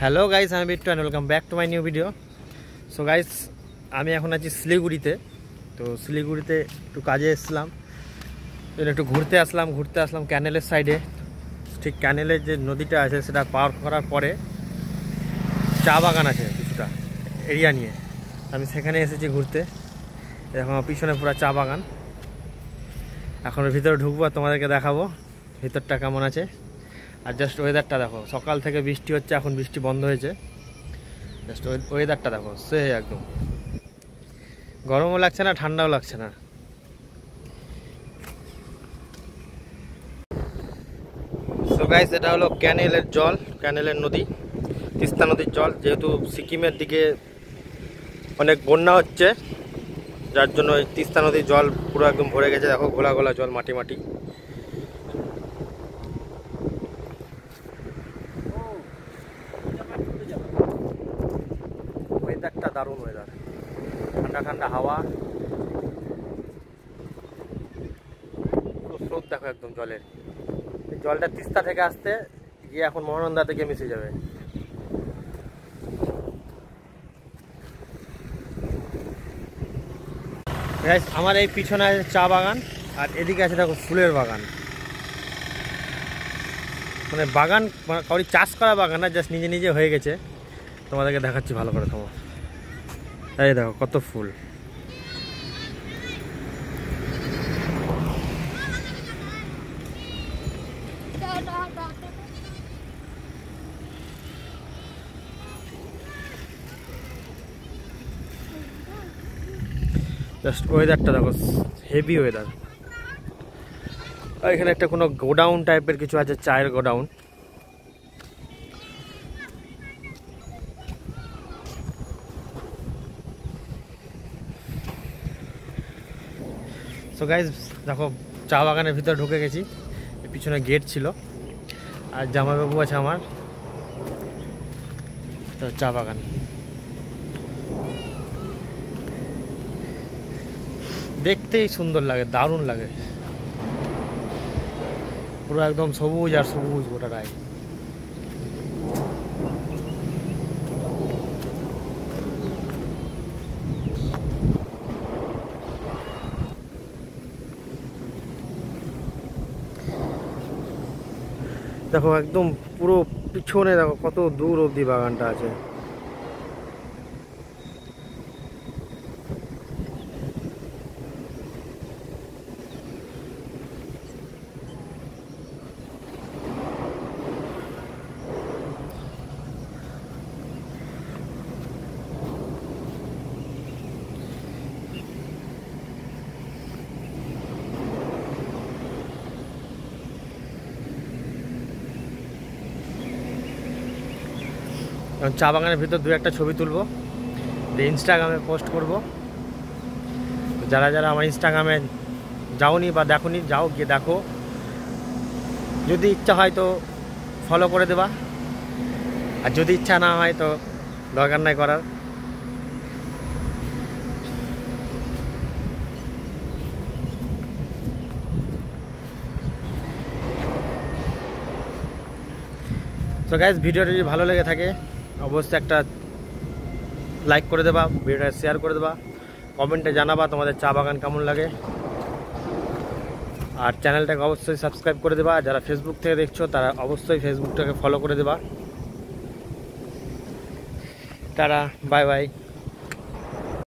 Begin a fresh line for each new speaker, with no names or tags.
Hello guys, আমি Bittu and welcome back to my new video. So guys, আমি এখন আছি শিলিগুড়িতে। তো শিলিগুড়িতে একটু কাজে এসেছিলাম, একটু ঘুরতে আসলাম ক্যানেলের সাইডে। ঠিক ক্যানেলের যে নদীটা আছে সেটা পার করার পরে চা বাগান আছে কিছুটা এরিয়া নিয়ে, আমি সেখানে এসেছি ঘুরতে। এখন পিছনে পুরো চা বাগান। এখন ভিতরে ঢুকবো আর তোমাদেরকে দেখাবো ভিতরটা কেমন আছে। আর জাস্ট ওয়েদারটা দেখো, সকাল থেকে বৃষ্টি হচ্ছে, এখন বৃষ্টি বন্ধ হয়েছে। জাস্ট ওয়েদারটা দেখো, সে একদম গরমও লাগছে না, ঠান্ডাও লাগছে না। সো গাইস, এটা হলো ক্যানেলের জল, ক্যানেলের নদী, তিস্তা নদীর জল। যেহেতু সিকিমের দিকে অনেক বন্যা হচ্ছে, যার জন্য এই তিস্তা নদীর জল পুরো একদম ভরে গেছে। দেখো ঘোলা ঘোলা জল, মাটি মাটি। ওয়েদারটা দারুণ ওয়েদার, ঠান্ডা ঠান্ডা হাওয়া, পুরো স্রোত দেখো একদম জলের। জলটা তিস্তা থেকে আসতে গিয়ে এখন মহানন্দা থেকে মিশে যাবে। আমার এই পিছনে আছে চা বাগান, আর এদিকে আছে দেখো ফুলের বাগান। মানে বাগান কাউরি চাষ করা বাগান না, জাস্ট নিজে নিজে হয়ে গেছে। তোমাদেরকে দেখাচ্ছি ভালো করে। তোমার এই দেখো কত ফুল। জাস্ট ওয়েদারটা দেখো, হেভি ওয়েদার। আর এখানে একটা কোনো গোডাউন টাইপের কিছু আছে, চায়ের গোডাউন। সো গাইজ দেখো, চা বাগানের ভিতরে ঢুকে গেছি। পিছনে গেট ছিল, আর জামাইবাবু আছে আমার। তো চা বাগান দেখতেই সুন্দর লাগে, দারুণ লাগে। পুরো একদম সবুজ আর সবুজ গোটাটাই। দেখো একদম পুরো পিছনে দেখো কত দূর অবধি বাগানটা আছে। এবং চা বাগানের ভিতর দু একটা ছবি তুলবো, ইনস্টাগ্রামে পোস্ট করব। যারা যারা আমার ইনস্টাগ্রামে যাওনি বা দেখোনি, যাও গিয়ে দেখো। যদি ইচ্ছা হয় তো ফলো করে দেবা, আর যদি ইচ্ছা না হয় তো দরকার নাই করার। তো গাইজ, ভিডিওটা যদি ভালো লেগে থাকে অবশ্যই একটা লাইক করে দেবা, ভিডিওটা শেয়ার করে দেবা, কমেন্টে জানাবা তোমাদের চা বাগান কেমন লাগে। আর চ্যানেলটাকে অবশ্যই সাবস্ক্রাইব করে দেবা। যারা ফেসবুক থেকে দেখছো তারা অবশ্যই ফেসবুকটাকে ফলো করে দেবা। তারা বাই বাই।